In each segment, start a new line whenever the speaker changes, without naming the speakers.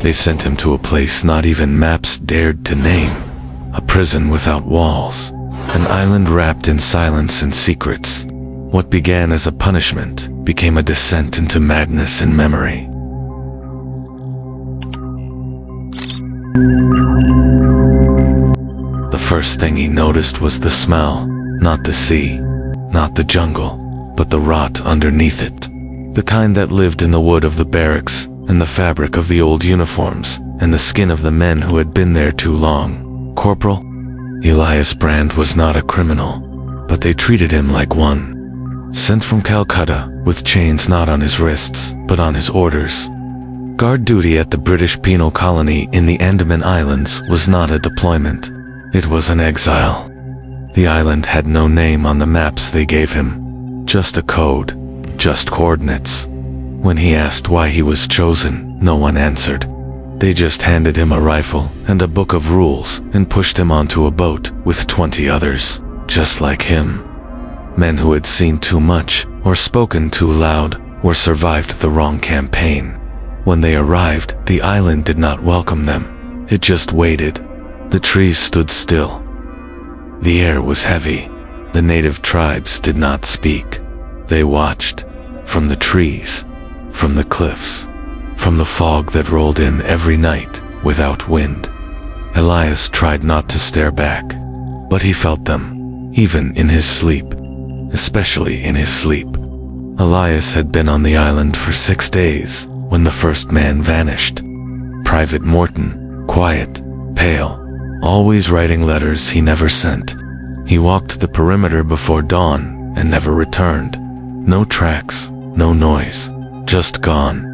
They sent him to a place not even maps dared to name. A prison without walls. An island wrapped in silence and secrets. What began as a punishment became a descent into madness and memory. The first thing he noticed was the smell, not the sea, not the jungle, but the rot underneath it. The kind that lived in the wood of the barracks, and the fabric of the old uniforms, and the skin of the men who had been there too long. Corporal Elias Brand was not a criminal, but they treated him like one. Sent from Calcutta, with chains not on his wrists, but on his orders. Guard duty at the British penal colony in the Andaman Islands was not a deployment. It was an exile. The island had no name on the maps they gave him. Just a code. Just coordinates. When he asked why he was chosen, no one answered. They just handed him a rifle and a book of rules and pushed him onto a boat with 20 others, just like him. Men who had seen too much or spoken too loud or survived the wrong campaign. When they arrived, the island did not welcome them. It just waited. The trees stood still. The air was heavy. The native tribes did not speak. They watched. From the trees, from the cliffs, from the fog that rolled in every night without wind. Elias tried not to stare back, but he felt them, even in his sleep, especially in his sleep. Elias had been on the island for 6 days when the first man vanished. Private Morton, quiet, pale, always writing letters he never sent. He walked the perimeter before dawn and never returned. No tracks, no noise, just gone.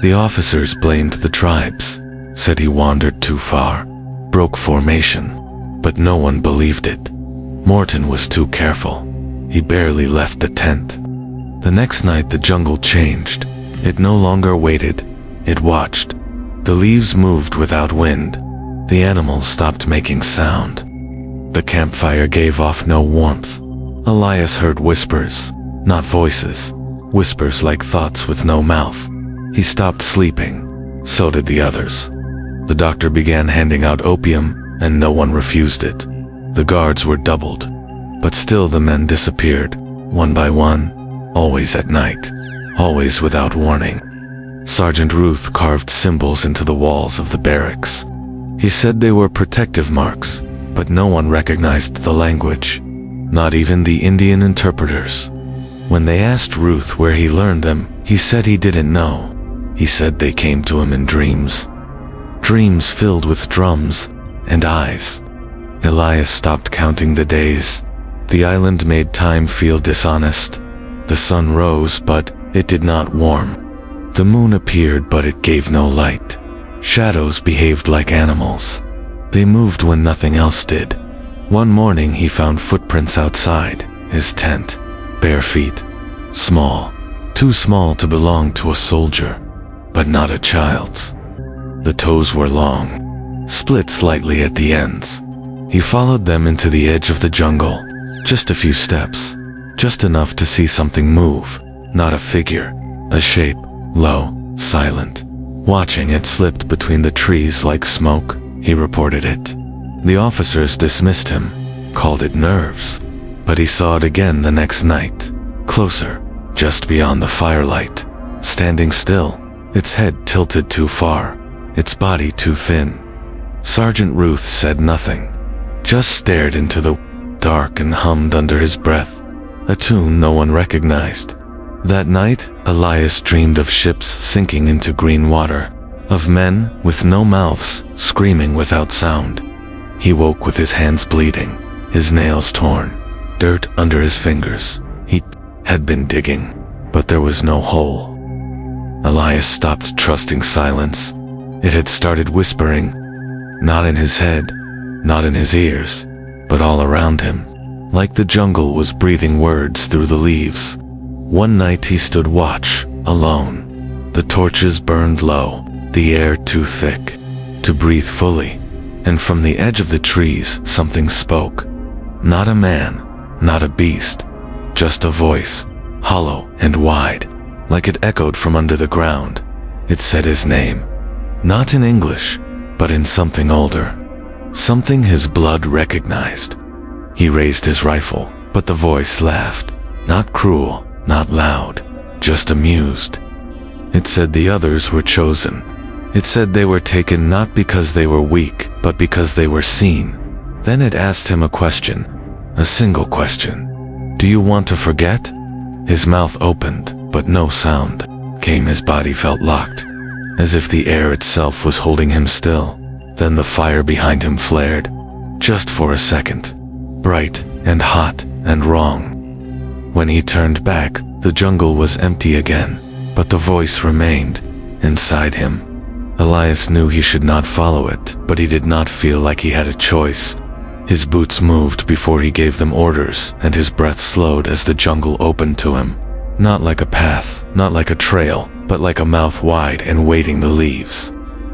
The officers blamed the tribes, said he wandered too far, broke formation, but no one believed it. Morton was too careful. He barely left the tent. The next night the jungle changed. It no longer waited, it watched. The leaves moved without wind. The animals stopped making sound. The campfire gave off no warmth. Elias heard whispers, not voices. Whispers like thoughts with no mouth. He stopped sleeping. So did the others. The doctor began handing out opium, and no one refused it. The guards were doubled. But still the men disappeared, one by one, always at night, always without warning. Sergeant Ruth carved symbols into the walls of the barracks. He said they were protective marks, but no one recognized the language, not even the Indian interpreters. When they asked Ruth where he learned them, he said he didn't know. He said they came to him in dreams. Dreams filled with drums and eyes. Elias stopped counting the days. The island made time feel dishonest. The sun rose, but it did not warm. The moon appeared, but it gave no light. Shadows behaved like animals. They moved when nothing else did. One morning he found footprints outside his tent. Bare feet. Small. Too small to belong to a soldier, but not a child's. The toes were long, split slightly at the ends. He followed them into the edge of the jungle. Just a few steps. Just enough to see something move. Not a figure. A shape. Low. Silent. Watching it slipped between the trees like smoke. He reported it. The officers dismissed him. Called it nerves. But he saw it again the next night. Closer. Just beyond the firelight. Standing still. Its head tilted too far. Its body too thin. Sergeant Ruth said nothing. Just stared into the dark and hummed under his breath. A tune no one recognized. That night, Elias dreamed of ships sinking into green water. Of men with no mouths, screaming without sound. He woke with his hands bleeding. His nails torn. Dirt under his fingers. He had been digging, but there was no hole. Elias stopped trusting silence. It had started whispering, not in his head, not in his ears, but all around him, like the jungle was breathing words through the leaves. One night he stood watch, alone. The torches burned low, the air too thick to breathe fully, and from the edge of the trees something spoke. Not a man, not a beast, just a voice, hollow and wide, like it echoed from under the ground. It said his name. Not in English, but in something older. Something his blood recognized. He raised his rifle, but the voice laughed. Not cruel, not loud, just amused. It said the others were chosen. It said they were taken not because they were weak, but because they were seen. Then it asked him a question, a single question. Do you want to forget? His mouth opened, but no sound came. His body felt locked, as if the air itself was holding him still. Then the fire behind him flared, just for a second, bright and hot and wrong. When he turned back, the jungle was empty again, but the voice remained inside him. Elias knew he should not follow it, but he did not feel like he had a choice. His boots moved before he gave them orders, and his breath slowed as the jungle opened to him. Not like a path, not like a trail, but like a mouth wide and waiting. The leaves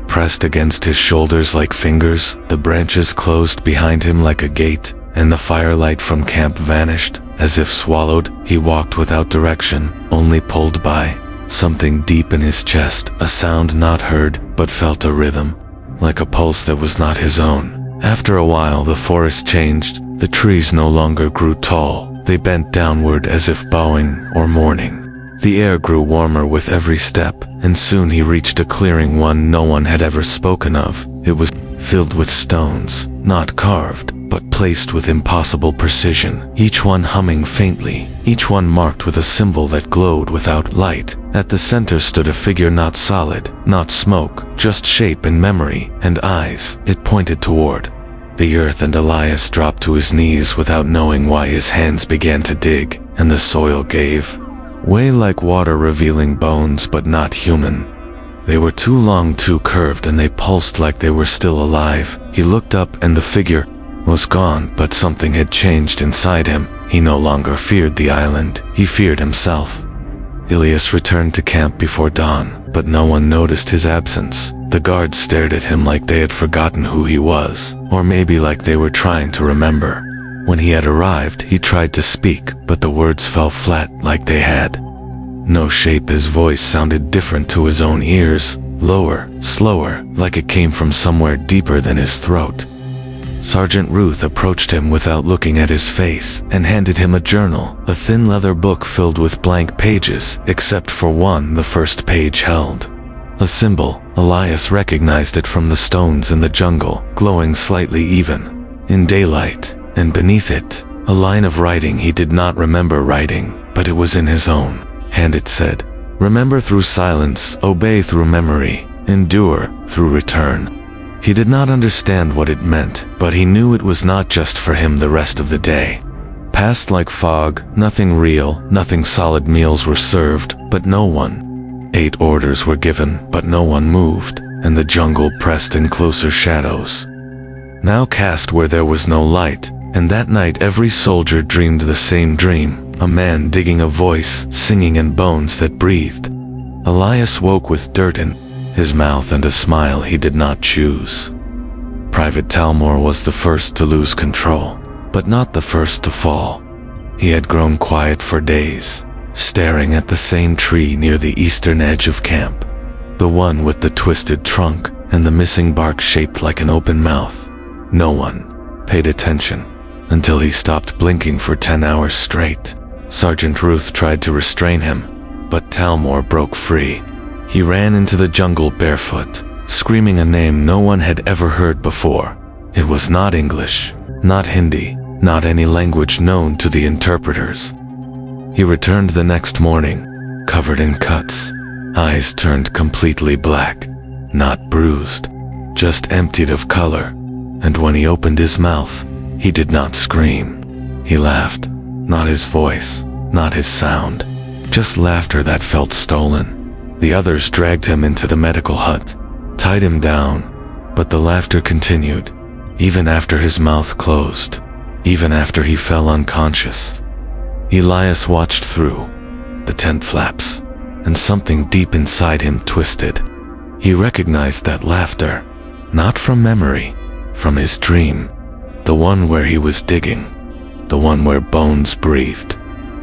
pressed against his shoulders like fingers, the branches closed behind him like a gate, and the firelight from camp vanished, as if swallowed. He walked without direction, only pulled by something deep in his chest, a sound not heard, but felt a rhythm, like a pulse that was not his own. After a while the forest changed. The trees no longer grew tall, they bent downward as if bowing or mourning. The air grew warmer with every step, and soon he reached a clearing one no one had ever spoken of. It was filled with stones, not carved, but placed with impossible precision, each one humming faintly, each one marked with a symbol that glowed without light. At the center stood a figure, not solid, not smoke, just shape and memory, and eyes it pointed toward the earth. And Elias dropped to his knees without knowing why. His hands began to dig, and the soil gave way like water, revealing bones but not human. They were too long, too curved, and they pulsed like they were still alive. He looked up and the figure was gone, but something had changed inside him. He no longer feared the island, he feared himself. Elias returned to camp before dawn, but no one noticed his absence. The guards stared at him like they had forgotten who he was, or maybe like they were trying to remember. When he had arrived, he tried to speak, but the words fell flat like they had no shape. His voice sounded different to his own ears, lower, slower, like it came from somewhere deeper than his throat. Sergeant Ruth approached him without looking at his face, and handed him a journal, a thin leather book filled with blank pages, except for one. The first page held a symbol. Elias recognized it from the stones in the jungle, glowing slightly even in daylight, and beneath it, a line of writing he did not remember writing, but it was in his own hand. It said, "Remember through silence, obey through memory, endure through return." He did not understand what it meant, but he knew it was not just for him. The rest of the day passed like fog, nothing real, nothing solid. Meals were served, but no one ate. Orders were given, but no one moved, and the jungle pressed in closer shadows, now cast where there was no light. And that night every soldier dreamed the same dream, a man digging, a voice singing, and bones that breathed. Elias woke with dirt in his mouth and a smile he did not choose. Private Talmor was the first to lose control, but not the first to fall. He had grown quiet for days, staring at the same tree near the eastern edge of camp, the one with the twisted trunk and the missing bark shaped like an open mouth. No one paid attention until he stopped blinking for 10 hours straight. Sergeant Ruth tried to restrain him, but Talmor broke free. He ran into the jungle barefoot, screaming a name no one had ever heard before. It was not English, not Hindi, not any language known to the interpreters. He returned the next morning, covered in cuts, eyes turned completely black, not bruised, just emptied of color. And when he opened his mouth, he did not scream. He laughed, not his voice, not his sound, just laughter that felt stolen. The others dragged him into the medical hut, tied him down, but the laughter continued, even after his mouth closed, even after he fell unconscious. Elias watched through the tent flaps, and something deep inside him twisted. He recognized that laughter, not from memory, from his dream, the one where he was digging, the one where bones breathed.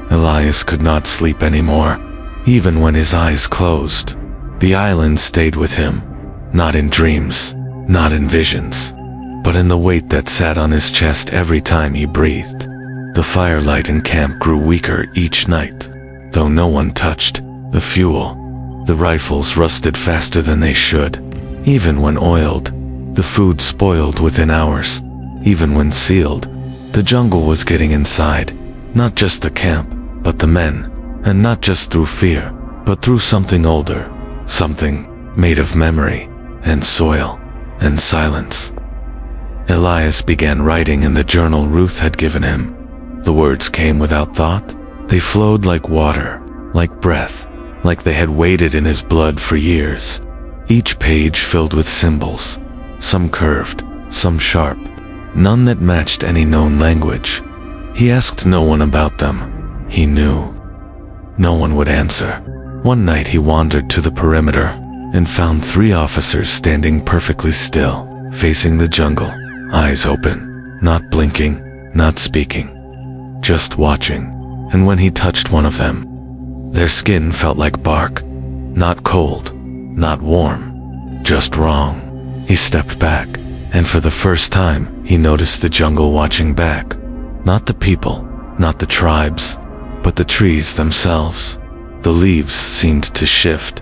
Elias could not sleep anymore. Even when his eyes closed, the island stayed with him. not in dreams, not in visions, but in the weight that sat on his chest every time he breathed. The firelight in camp grew weaker each night, though no one touched the fuel. The rifles rusted faster than they should. Even when oiled, the food spoiled within hours. Even when sealed, the jungle was getting inside. Not just the camp, but the men. And not just through fear, but through something older. Something made of memory, and soil, and silence. Elias began writing in the journal Ruth had given him. The words came without thought. They flowed like water, like breath, like they had waited in his blood for years. Each page filled with symbols, some curved, some sharp, none that matched any known language. He asked no one about them. He knew. No one would answer. One night he wandered to the perimeter and found 3 officers standing perfectly still, facing the jungle, eyes open, not blinking, not speaking, just watching. And when he touched one of them, their skin felt like bark, not cold, not warm, just wrong. He stepped back, and for the first time, he noticed the jungle watching back. Not the people, not the tribes, but the trees themselves. The leaves seemed to shift.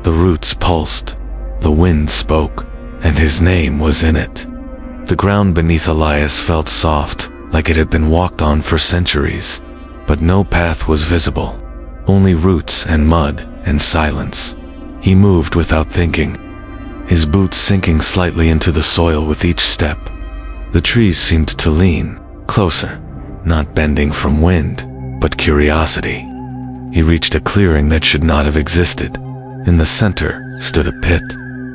The roots pulsed. The wind spoke, and his name was in it. The ground beneath Elias felt soft, like it had been walked on for centuries, but no path was visible. Only roots and mud and silence. He moved without thinking, his boots sinking slightly into the soil with each step. The trees seemed to lean closer, not bending from wind, but curiosity. He reached a clearing that should not have existed. In the center stood a pit,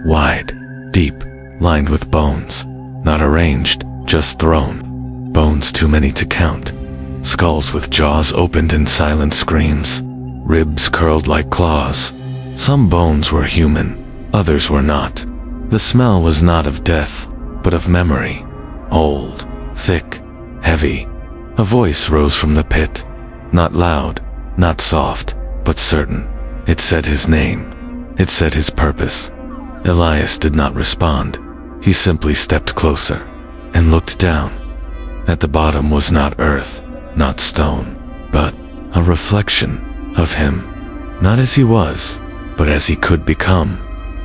wide, deep, lined with bones, not arranged, just thrown. Bones too many to count. Skulls with jaws opened in silent screams, ribs curled like claws. Some bones were human, others were not. The smell was not of death, but of memory. Old, thick, heavy. A voice rose from the pit, not loud, not soft, but certain. It said his name. It said his purpose. Elias did not respond. He simply stepped closer and looked down. At the bottom was not earth, not stone, but a reflection of him. Not as he was, but as he could become.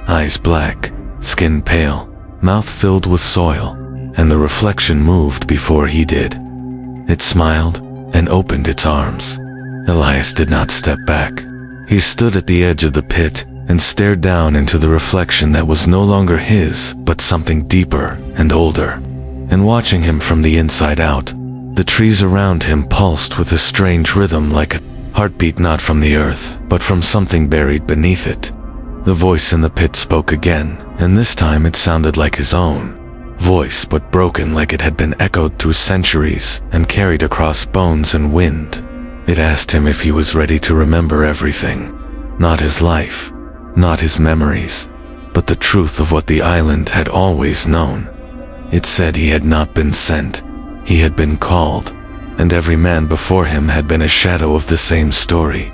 Eyes black, skin pale, mouth filled with soil, and the reflection moved before he did. It smiled and opened its arms. Elias did not step back. He stood at the edge of the pit and stared down into the reflection that was no longer his, but something deeper and older. And watching him from the inside out, the trees around him pulsed with a strange rhythm, like a heartbeat not from the earth, but from something buried beneath it. The voice in the pit spoke again, and this time it sounded like his own voice, but broken, like it had been echoed through centuries and carried across bones and wind. It asked him if he was ready to remember everything. Not his life, not his memories, but the truth of what the island had always known. It said he had not been sent, he had been called, and every man before him had been a shadow of the same story.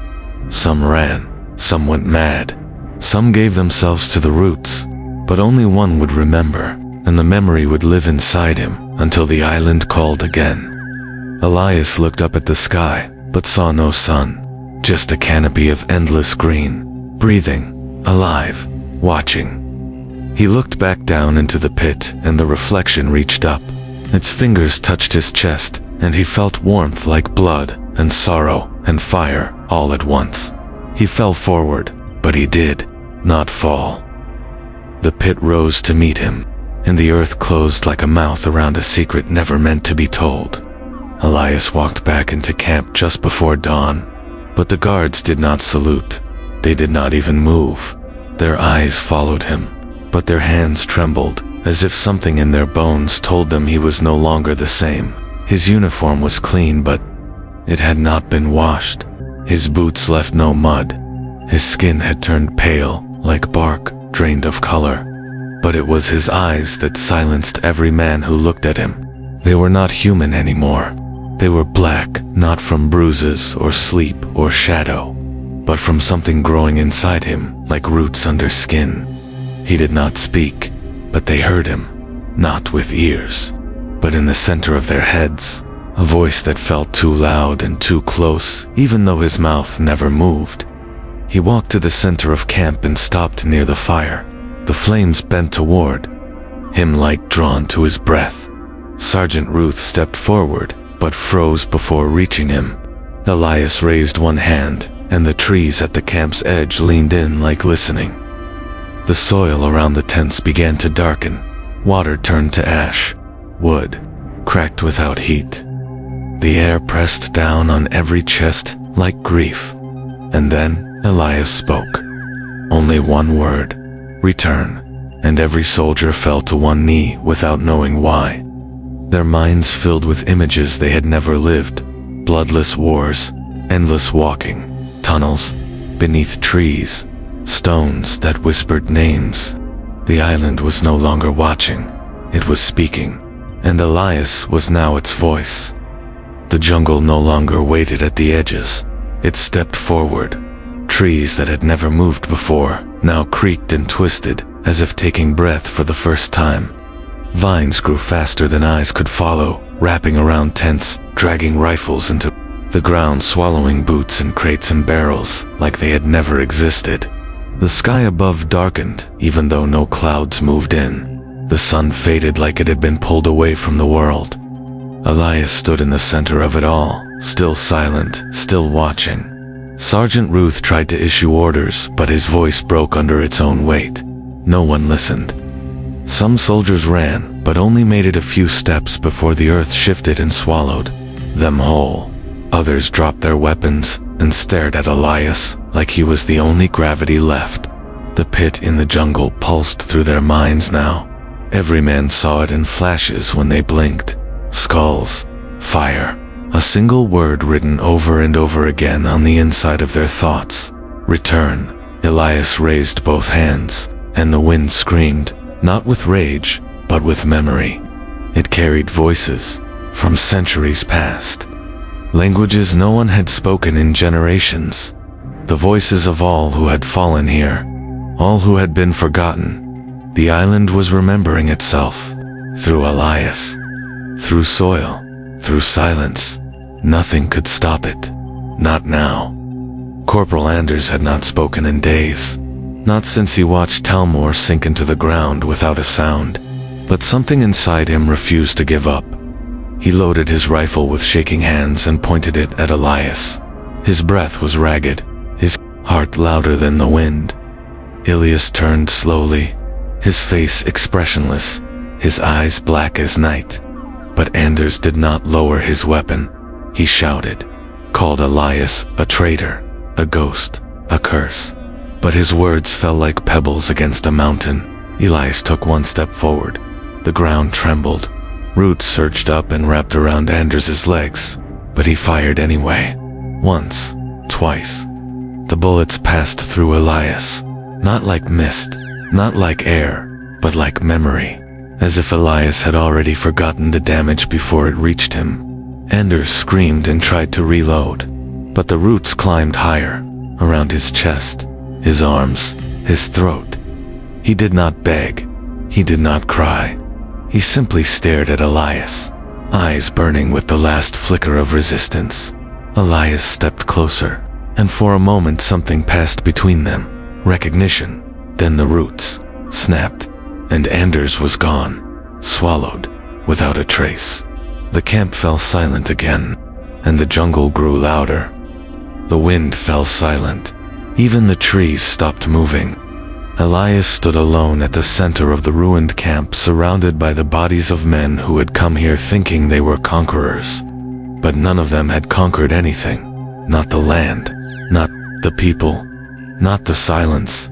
Some ran, some went mad, some gave themselves to the roots, but only one would remember, and the memory would live inside him until the island called again. Elias looked up at the sky, but saw no sun, just a canopy of endless green, breathing, alive, watching. He looked back down into the pit, and the reflection reached up. Its fingers touched his chest, and he felt warmth like blood and sorrow and fire all at once. He fell forward, but he did not fall. The pit rose to meet him, and the earth closed like a mouth around a secret never meant to be told. Elias walked back into camp just before dawn, but the guards did not salute. They did not even move. Their eyes followed him, but their hands trembled, as if something in their bones told them he was no longer the same. His uniform was clean, but it had not been washed. His boots left no mud. His skin had turned pale, like bark, drained of color. But it was his eyes that silenced every man who looked at him. They were not human anymore. They were black, not from bruises or sleep or shadow, but from something growing inside him, like roots under skin. He did not speak, but they heard him, not with ears, but in the center of their heads, a voice that felt too loud and too close, even though his mouth never moved. He walked to the center of camp and stopped near the fire. The flames bent toward him like drawn to his breath. Sergeant Ruth stepped forward, but froze before reaching him. Elias raised one hand, and the trees at the camp's edge leaned in like listening. The soil around the tents began to darken. Water turned to ash. Wood cracked without heat. The air pressed down on every chest like grief. And then Elias spoke. Only one word: return. And every soldier fell to one knee without knowing why. Their minds filled with images they had never lived. Bloodless wars, endless walking, tunnels, beneath trees, stones that whispered names. The island was no longer watching, it was speaking, and Elias was now its voice. The jungle no longer waited at the edges, it stepped forward. Trees that had never moved before now creaked and twisted, as if taking breath for the first time. Vines grew faster than eyes could follow, wrapping around tents, dragging rifles into the ground, swallowing boots and crates and barrels like they had never existed. The sky above darkened, even though no clouds moved in. The sun faded like it had been pulled away from the world. Elias stood in the center of it all, still silent, still watching. Sergeant Ruth tried to issue orders, but his voice broke under its own weight. No one listened. Some soldiers ran, but only made it a few steps before the earth shifted and swallowed them whole. Others dropped their weapons and stared at Elias like he was the only gravity left. The pit in the jungle pulsed through their minds now. Every man saw it in flashes when they blinked. Skulls, fire, a single word written over and over again on the inside of their thoughts. Return. Elias raised both hands, and the wind screamed, not with rage, but with memory. It carried voices from centuries past. Languages no one had spoken in generations. The voices of all who had fallen here, all who had been forgotten. The island was remembering itself, through Elias, through soil, through silence. Nothing could stop it. Not now. Corporal Anders had not spoken in days. Not since he watched Talmor sink into the ground without a sound. But something inside him refused to give up. He loaded his rifle with shaking hands and pointed it at Elias. His breath was ragged, his heart louder than the wind. Elias turned slowly, his face expressionless, his eyes black as night. But Anders did not lower his weapon. He shouted, called Elias a traitor, a ghost, a curse. But his words fell like pebbles against a mountain. Elias took one step forward. The ground trembled. Roots surged up and wrapped around Anders's legs, but he fired anyway. Once, twice. The bullets passed through Elias, not like mist, not like air, but like memory, as if Elias had already forgotten the damage before it reached him. Anders screamed and tried to reload, but the roots climbed higher, around his chest, his arms, his throat. He did not beg, he did not cry. He simply stared at Elias, eyes burning with the last flicker of resistance. Elias stepped closer, and for a moment something passed between them. Recognition. Then the roots snapped, and Anders was gone, swallowed, without a trace. The camp fell silent again, and the jungle grew louder. The wind fell silent. Even the trees stopped moving. Elias stood alone at the center of the ruined camp, surrounded by the bodies of men who had come here thinking they were conquerors. But none of them had conquered anything. Not the land, not the people, not the silence.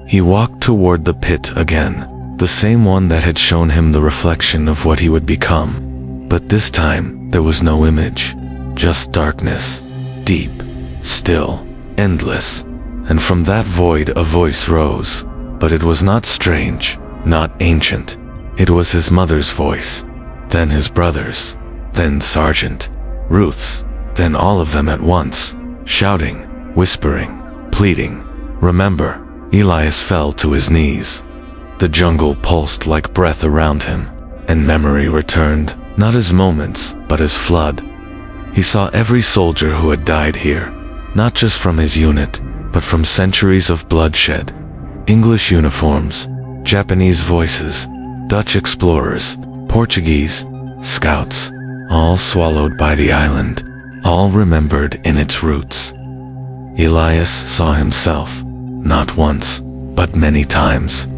He walked toward the pit again, the same one that had shown him the reflection of what he would become. But this time, there was no image, just darkness, deep, still, endless. And from that void a voice rose. But it was not strange, not ancient. It was his mother's voice, then his brother's, then Sergeant Ruth's, then all of them at once, shouting, whispering, pleading. Remember. Elias fell to his knees. The jungle pulsed like breath around him, and memory returned, not as moments, but as flood. He saw every soldier who had died here, not just from his unit, but from centuries of bloodshed. English uniforms, Japanese voices, Dutch explorers, Portuguese, scouts, all swallowed by the island, all remembered in its roots. Elias saw himself, not once, but many times,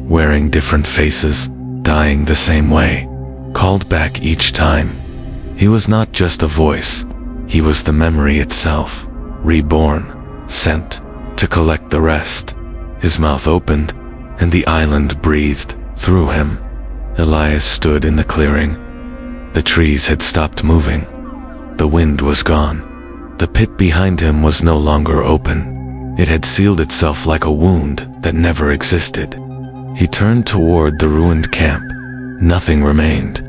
wearing different faces, dying the same way, called back each time. He was not just a voice, he was the memory itself, reborn, sent to collect the rest. His mouth opened, and the island breathed through him. Elias stood in the clearing. The trees had stopped moving. The wind was gone. The pit behind him was no longer open. It had sealed itself like a wound that never existed. He turned toward the ruined camp. Nothing remained.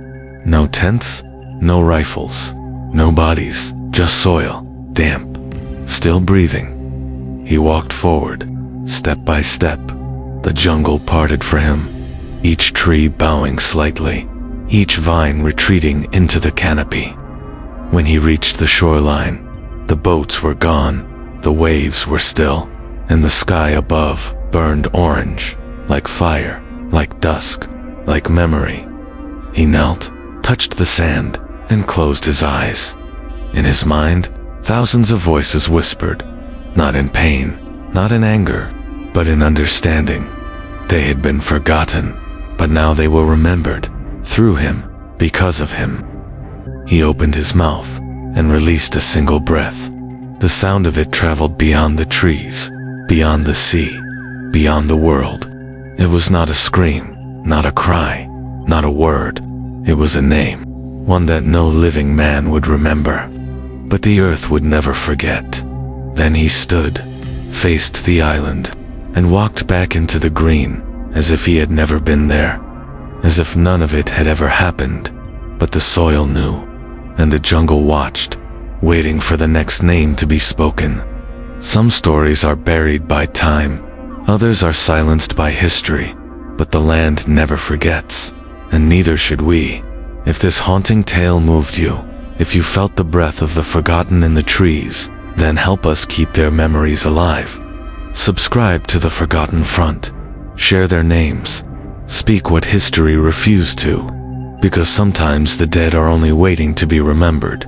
No tents, no rifles, no bodies, just soil, damp, still breathing. He walked forward, step by step. The jungle parted for him, each tree bowing slightly, each vine retreating into the canopy. When he reached the shoreline, the boats were gone, the waves were still, and the sky above burned orange, like fire, like dusk, like memory. He knelt, touched the sand, and closed his eyes. In his mind, thousands of voices whispered, not in pain, not in anger, but in understanding. They had been forgotten, but now they were remembered, through him, because of him. He opened his mouth and released a single breath. The sound of it traveled beyond the trees, beyond the sea, beyond the world. It was not a scream, not a cry, not a word. It was a name, one that no living man would remember. But the earth would never forget. Then he stood, faced the island, and walked back into the green, as if he had never been there, as if none of it had ever happened. But the soil knew, and the jungle watched, waiting for the next name to be spoken. Some stories are buried by time, others are silenced by history, but the land never forgets, and neither should we. If this haunting tale moved you, if you felt the breath of the forgotten in the trees, then help us keep their memories alive. Subscribe to the Forgotten Front, share their names, speak what history refused to, because sometimes the dead are only waiting to be remembered.